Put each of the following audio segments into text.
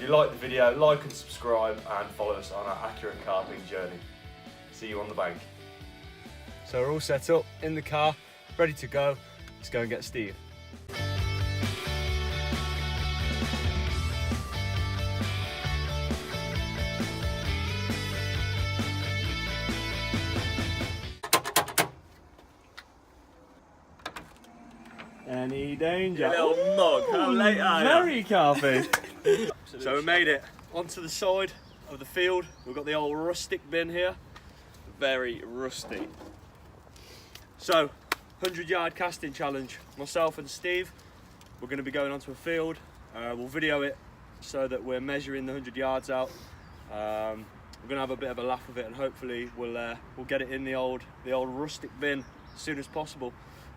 you liked the video, like and subscribe and follow us on our accurate carping journey. See you on the bank. So we're all set up in the car, ready to go. Let's go and get Steve. Any danger? You little mug, how late are you? Very carping. So we made it onto the side of the field. We've got the old rustic bin here. Very rusty. So, 100-yard casting challenge. Myself and Steve, we're going to be going onto a field. We'll video it so that we're measuring the 100 yards out. We're going to have a bit of a laugh with it, and hopefully we'll get it in the old rustic bin as soon as possible.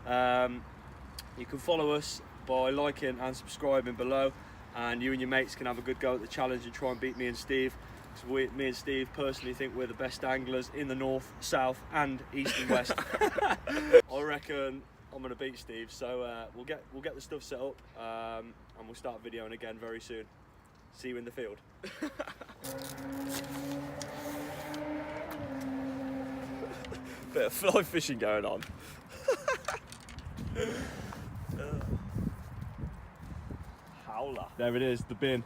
You can follow us by liking and subscribing below, and you and your mates can have a good go at the challenge and try and beat me and Steve. Because me and Steve personally think we're the best anglers in the north, south and east and west. I reckon I'm going to beat Steve, so we'll get the stuff set up and we'll start videoing again very soon. See you in the field. Bit of fly fishing going on. Howler. There it is, the bin.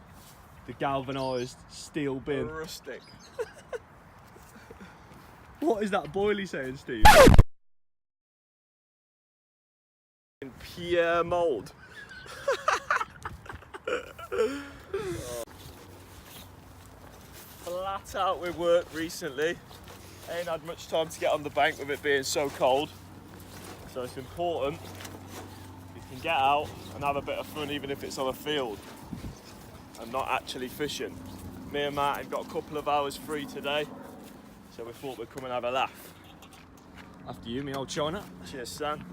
The galvanised steel bin. Rustic. What is that boilie saying, Steve? In pure mould. Flat out with work recently. Ain't had much time to get on the bank with it being so cold. So it's important you can get out and have a bit of fun even if it's on a field and not actually fishing. Me and Martin got a couple of hours free today, so we thought we'd come and have a laugh. After you, me old China. Cheers, Sam.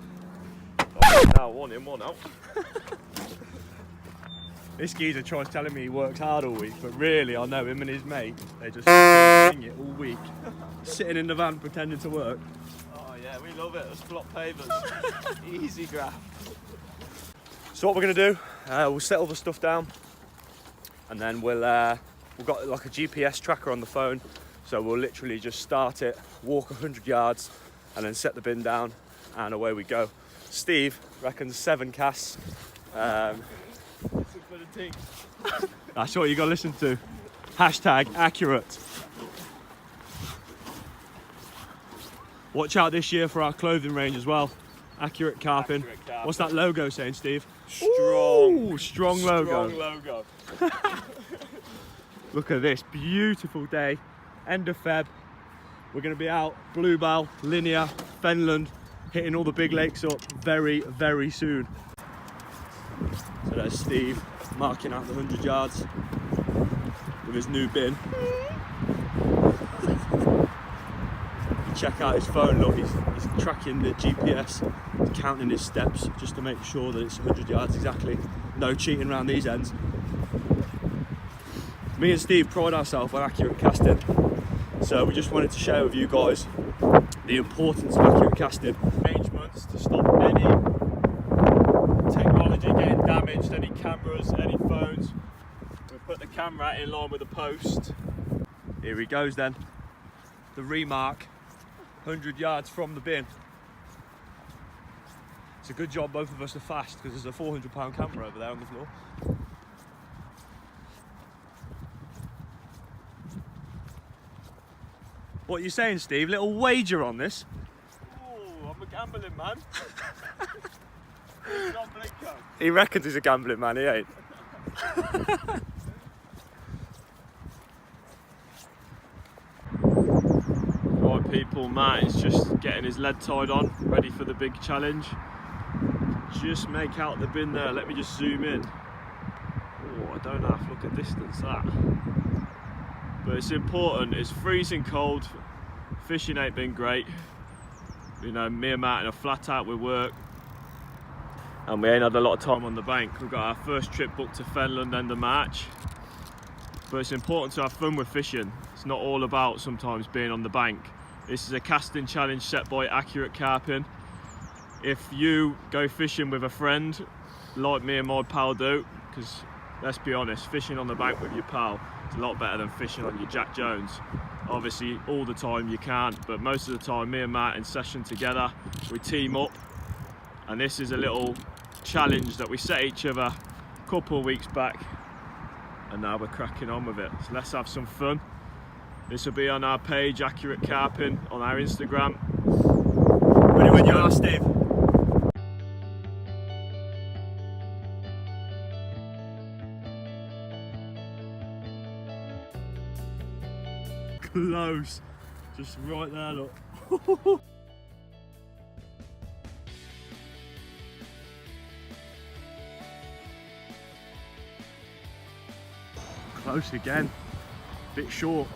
Oh, now one in, one out. This geezer tries telling me he works hard all week, but really I know him and his mate, they just sing it all week. Sitting in the van pretending to work. Oh yeah, we love it, those flop pavers. Easy graph. So what we're going to do, we'll set all the stuff down, and then we've got like a GPS tracker on the phone, so we'll literally just start it, walk 100 yards, and then set the bin down, and away we go. Steve reckons 7 casts. That's what you got to listen to. Hashtag accurate. Watch out this year for our clothing range as well. Accurate Carping. What's that logo saying, Steve? Strong. Ooh, strong logo. Strong logo. Look at this beautiful day, end of Feb. We're going to be out Bluebell, Linear, Fenland, hitting all the big lakes up very, very soon. So there's Steve marking out the 100 yards with his new bin. Check out his phone, look, he's tracking the GPS, he's counting his steps just to make sure that it's 100 yards exactly. No cheating around these ends. Me and Steve pride ourselves on accurate casting, so we just wanted to share with you guys the importance of accurate casting. Arrangements to stop any technology getting damaged, any cameras, any phones. We put the camera in line with the post. Here he goes then, the remark, 100 yards from the bin. It's a good job both of us are fast, because there's a 400-pound camera over there on the floor. What are you saying, Steve? Little wager on this? Oh, I'm a gambling man. Not Blinco. He reckons he's a gambling man, he ain't. Right people, Matt is just getting his lead tied on, ready for the big challenge. Just make out the bin there, let me just zoom in. Oh, I don't have to look at distance that. But it's important, it's freezing cold, fishing ain't been great. You know, me and Martin are flat out with work, and we ain't had a lot of time on the bank. We've got our first trip booked to Fenland end of March. But it's important to have fun with fishing. It's not all about sometimes being on the bank. This is a casting challenge set by Accurate Carping. If you go fishing with a friend, like me and my pal do, because let's be honest, fishing on the bank with your pal is a lot better than fishing on your Jack Jones. Obviously, all the time you can't, but most of the time, me and Matt in session together, we team up, and this is a little challenge that we set each other a couple of weeks back, and now we're cracking on with it. So let's have some fun. This will be on our page, Accurate Carping, on our Instagram. Ready when you are, Steve. Close, just right there, look. Close again, bit short.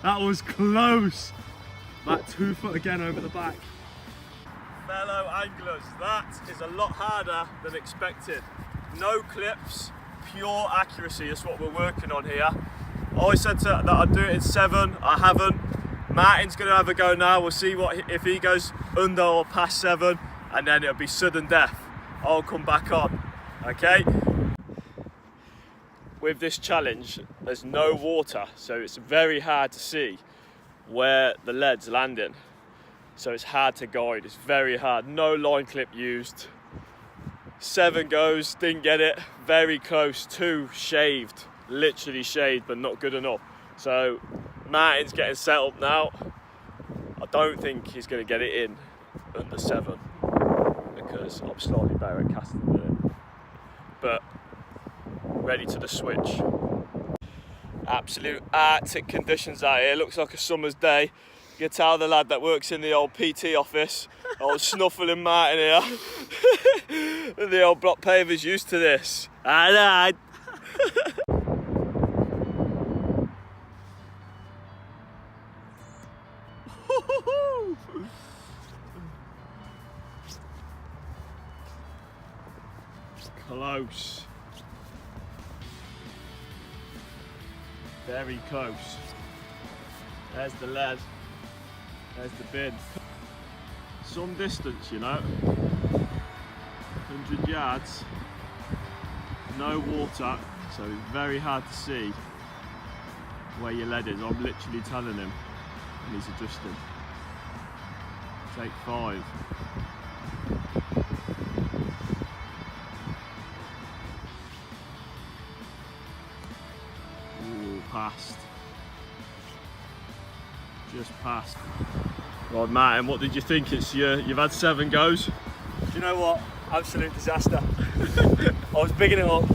That was close. That 2 foot again over the back. Fellow anglers, that is a lot harder than expected. No clips, pure accuracy is what we're working on here. I said that I'd do it in 7, I haven't. Martin's gonna have a go now. We'll see if he goes under or past 7, and then it'll be sudden death. I'll come back on, okay? With this challenge, there's no water, so it's very hard to see where the lead's landing. So it's hard to guide, it's very hard. No line clip used. 7 goes, didn't get it, very close. 2 shaved, literally shaved, but not good enough. So Martin's getting set up now. I don't think he's gonna get it in under 7 because I'm slightly better at casting than him. But ready to the switch. Absolute Arctic conditions out here. Looks like a summer's day. You can tell the lad that works in the old PT office, old Snuffling Martin here. The old block paver's used to this. Alright. Close. Very close. There's the lead. There's the bin. Some distance, you know. 100 yards. No water, so it's very hard to see where your lead is. I'm literally telling him, and he's adjusting. Take 5. Passed. Just passed. Right, Martin, what did you think? You've had 7 goes. Do you know what? Absolute disaster. I was bigging it up. I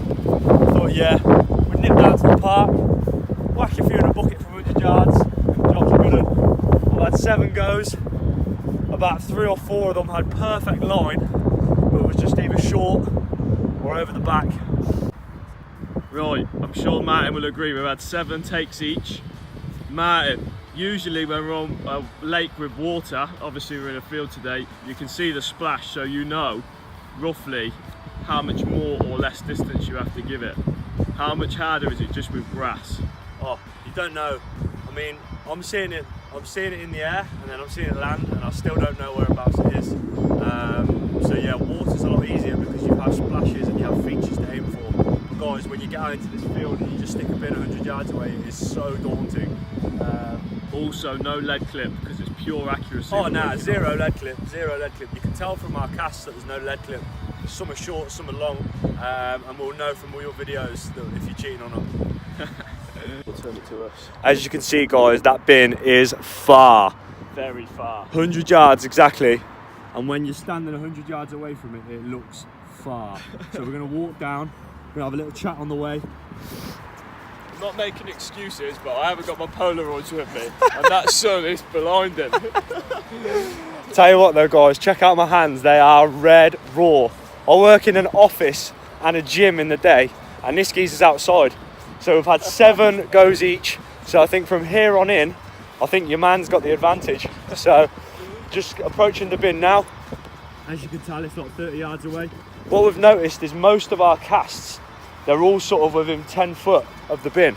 thought, yeah, we'd nip down to the park, whack a few in a bucket from 100 yards, jobs are good. I've had 7 goes. About 3 or 4 of them had perfect line, but it was just either short or over the back. Right, I'm sure Martin will agree, we've had 7 takes each. Martin, usually when we're on a lake with water, obviously we're in a field today, you can see the splash, so you know roughly how much more or less distance you have to give it. How much harder is it just with grass? Oh, you don't know. I mean, I'm seeing it in the air, and then I'm seeing it land, and I still don't know whereabouts it is. So yeah, water's a lot easier because you have splashes and you have features to aim for. Guys, when you get out into this field and you just stick a bin 100 yards away, it is so daunting. Also, no lead clip because it's pure accuracy. Oh no, zero lead clip, zero lead clip. You can tell from our casts that there's no lead clip. Some are short, some are long, and we'll know from all your videos that if you're cheating or not. We'll turn it to us. As you can see, guys, that bin is far. Very far. 100 yards exactly. And when you're standing 100 yards away from it, it looks far. So we're going to walk down. We're going to have a little chat on the way. I'm not making excuses, but I haven't got my Polaroids with me, and that sun is blinding. Tell you what though, guys, check out my hands. They are red raw. I work in an office and a gym in the day, and this geezer's outside. So we've had 7 goes each. So I think from here on in, I think your man's got the advantage. So just approaching the bin now. As you can tell, it's not 30 yards away. What we've noticed is most of our casts they're all sort of within 10 foot of the bin.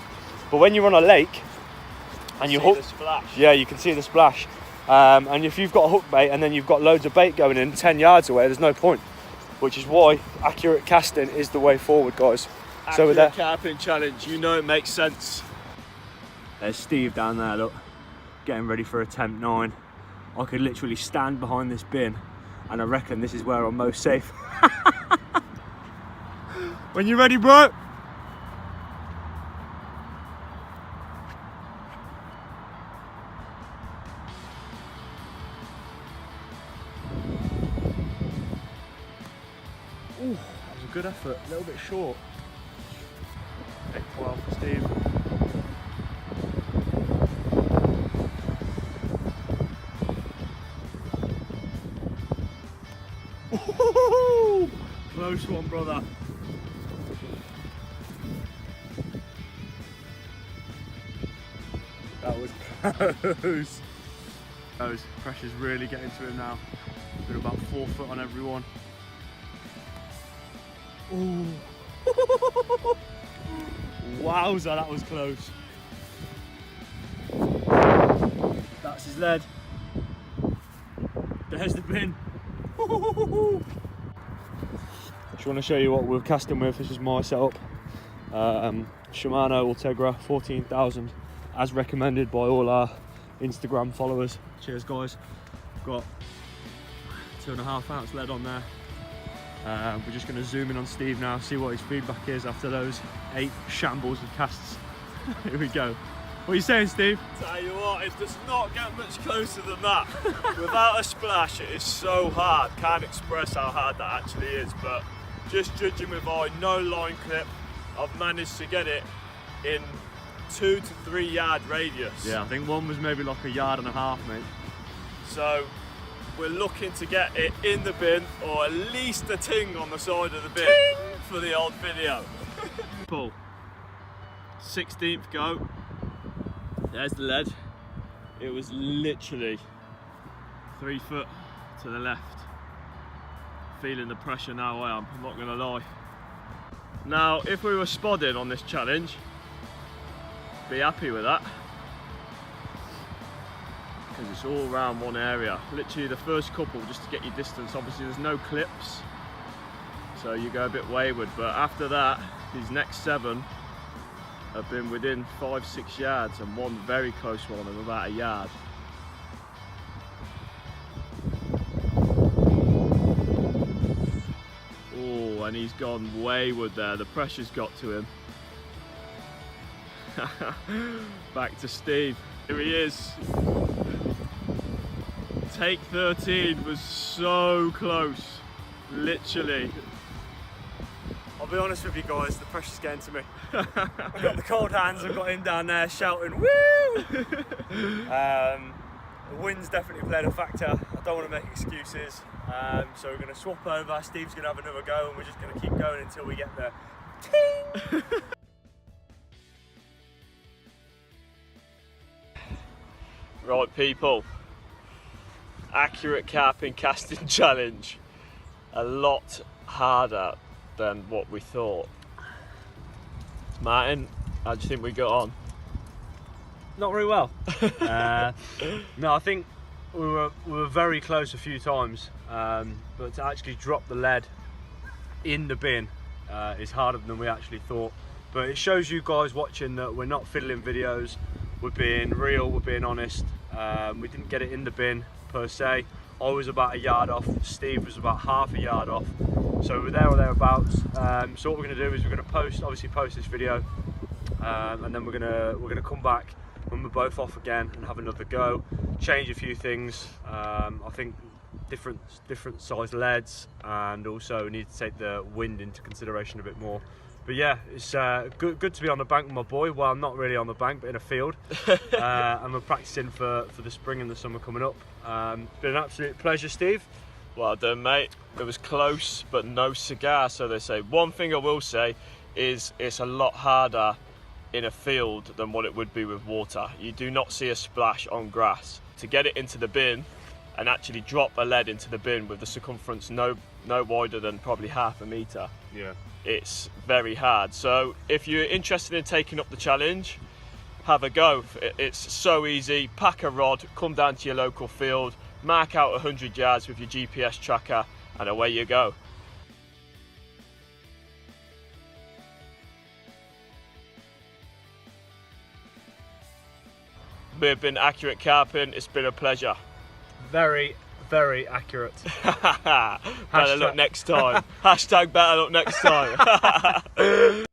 But when you're on a lake and you hook, the splash. yeah, you can see the splash. And if you've got a hook bait and then you've got loads of bait going in 10 yards away, there's no point. Which is why accurate casting is the way forward, guys. So with that carping challenge, you know it makes sense. There's Steve down there, look, getting ready for attempt 9. I could literally stand behind this bin and I reckon this is where I'm most safe. When you're ready, bro. Ooh, that was a good effort, a little bit short. 8-12 for Steve. Ooh, close one, brother. That was close. Those pressure's really getting to him now. Been about 4 foot on every one. Ooh. Wowza, that was close. That's his lead. There's the bin. Just want to show you what we're casting with. This is my setup. Shimano Ultegra 14,000, as recommended by all our Instagram followers. Cheers, guys. Got 2.5 ounce lead on there. We're just going to zoom in on Steve now, see what his feedback is after those 8 shambles of casts. Here we go. What are you saying, Steve? Tell you what, it does not get much closer than that. Without a splash, it is so hard. Can't express how hard that actually is, but just judging with eye, no line clip, I've managed to get it in 2 to 3 yard radius. Yeah, I think one was maybe like 1.5 yards, mate. So we're looking to get it in the bin, or at least a ting on the side of the bin for the old video. Pull. 16th go. There's the lead. It was literally 3 foot to the left. Feeling the pressure now I am, I'm not gonna lie. Now, if we were spodding on this challenge, be happy with that. Because it's all around one area. Literally the first couple, just to get your distance. Obviously there's no clips, so you go a bit wayward, but after that, these next 7 have been within 5-6 yards, and one very close one of about 1 yard. Oh, and he's gone wayward there. The pressure's got to him. Back to Steve. Here he is. Take 13 was so close, literally. I'll be honest with you guys, the pressure's getting to me. I've got the cold hands, I've got him down there shouting, woo! The wind's definitely played a factor. I don't want to make excuses. So we're going to swap over, Steve's going to have another go, and we're just going to keep going until we get there. Ting! Right, people. Accurate carping casting challenge. A lot harder than what we thought. Martin, how do you think we got on? Not very well. No, I think we were very close a few times, but to actually drop the lead in the bin is harder than we actually thought. But it shows you guys watching that we're not fiddling videos, we're being real, we're being honest. We didn't get it in the bin per se. I was about 1 yard off, Steve was about half a yard off, so we're there or thereabouts. So what we're going to do is we're going to obviously post this video, and then we're going to come back when we're both off again and have another go, change a few things. I think different size leads, and also need to take the wind into consideration a bit more. But yeah, it's good to be on the bank with my boy. Well, I'm not really on the bank, but in a field. And we're practicing for the spring and the summer coming up. It's been an absolute pleasure, Steve. Well done, mate. It was close, but no cigar, so they say. One thing I will say is it's a lot harder in a field than what it would be with water. You do not see a splash on grass. To get it into the bin and actually drop a lead into the bin with the circumference no wider than probably half a metre. Yeah. It's very hard. So if you're interested in taking up the challenge, have a go. It's so easy. Pack a rod, come down to your local field, mark out 100 yards with your GPS tracker, and away you go. We've been Accurate Carping. It's been a pleasure. Very, very accurate. Better luck next time. Hashtag better luck next time.